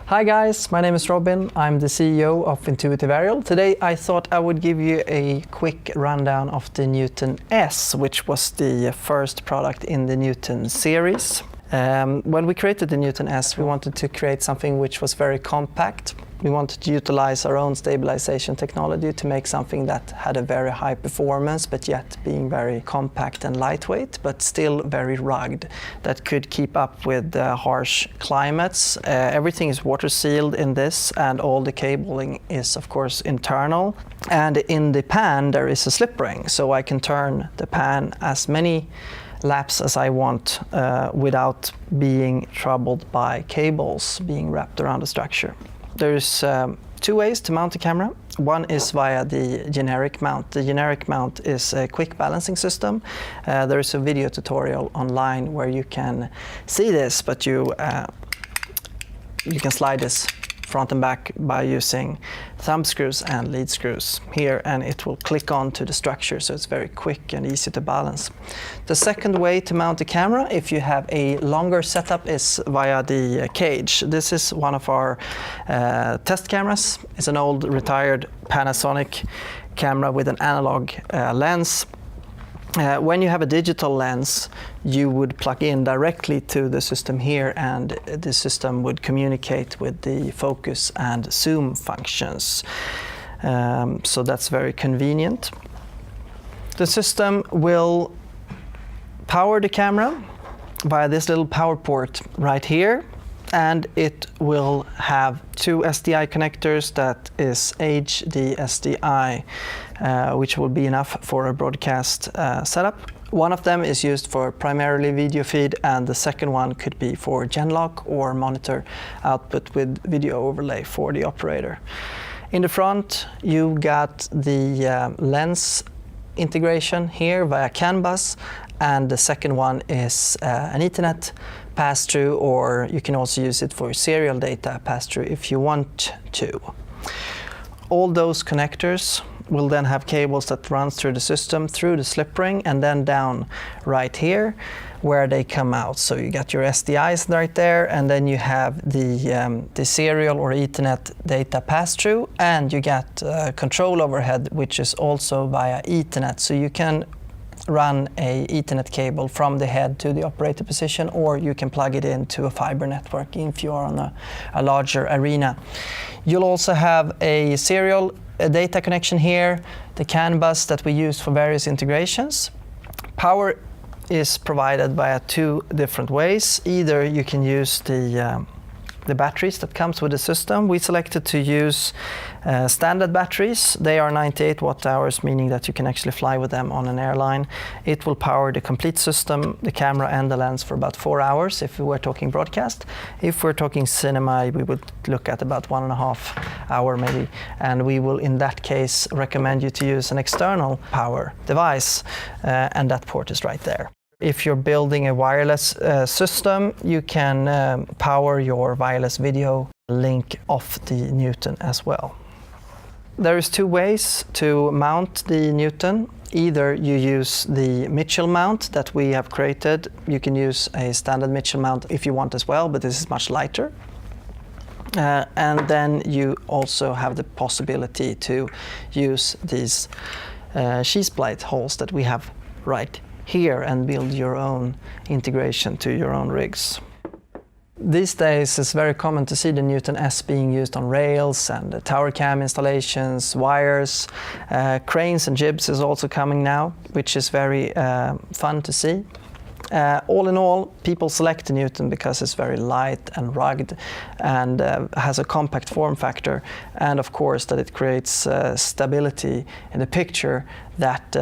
Hi guys, my name is Robin. I'm the CEO of Intuitive Aerial. Today I thought I would give you a quick rundown of the Newton S, which was the first product in the Newton series. When we created the Newton S, we wanted to create something which was very compact. We wanted to utilize our own stabilization technology to make something that had a very high performance, but yet being very compact and lightweight, but still very rugged, that could keep up with harsh climates. Everything is water sealed in this, and all the cabling is of course internal. And in the pan there is a slip ring, so I can turn the pan as many laps as I want without being troubled by cables being wrapped around the structure. There's two ways to mount the camera. One is via the generic mount. The generic mount is a quick balancing system. There is a video tutorial online where you can see this, but you can slide this front and back by using thumb screws and lead screws here, and it will click on to the structure, so it's very quick and easy to balance. The second way to mount the camera, if you have a longer setup, is via the cage. This is one of our test cameras. It's an old retired Panasonic camera with an analog lens. When you have a digital lens, you would plug in directly to the system here, and the system would communicate with the focus and zoom functions. So that's very convenient. The system will power the camera via this little power port right here, and it will have two SDI connectors that is HD SDI, which will be enough for a broadcast setup. One of them is used for primarily video feed, and the second one could be for Genlock or monitor output with video overlay for the operator. In the front, you got the lens integration here via CAN bus, and the second one is an Ethernet pass-through, or you can also use it for serial data pass-through if you want to. All those connectors will then have cables that runs through the system, through the slip ring, and then down right here where they come out. So you got your SDIs right there, and then you have the serial or Ethernet data pass-through, and you got control overhead, which is also via Ethernet. So you can run a Ethernet cable from the head to the operator position, or you can plug it into a fiber network if you are on a larger arena. You'll also have a serial data connection here, the CAN bus that we use for various integrations. Power is provided via two different ways. Either you can use the batteries that comes with the system. We selected to use standard batteries. They are 98 watt hours, meaning that you can actually fly with them on an airline. It will power the complete system, the camera and the lens, for about 4 hours if we were talking broadcast. If we're talking cinema, we would look at about 1.5 hours maybe, and we will in that case recommend you to use an external power device, and that port is right there. If you're building a wireless system, you can power your wireless video link off the Newton as well. There is two ways to mount the Newton. Either you use the Mitchell mount that we have created. You can use a standard Mitchell mount if you want as well, but this is much lighter. And then you also have the possibility to use these sheath plate holes that we have right here and build your own integration to your own rigs. These days it's very common to see the Newton S being used on rails and tower cam installations, wires, cranes and jibs is also coming now, which is very fun to see. All in all, people select the Newton because it's very light and rugged and has a compact form factor, and of course that it creates stability in the picture that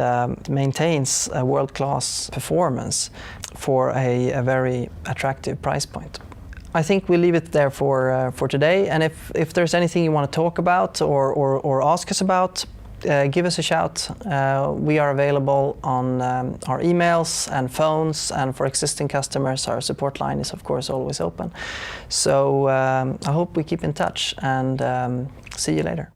maintains a world-class performance for a very attractive price point. I think we'll leave it there for today, and if there's anything you want to talk about or ask us about, give us a shout. We are available on our emails and phones, and for existing customers our support line is of course always open. So I hope we keep in touch, and see you later.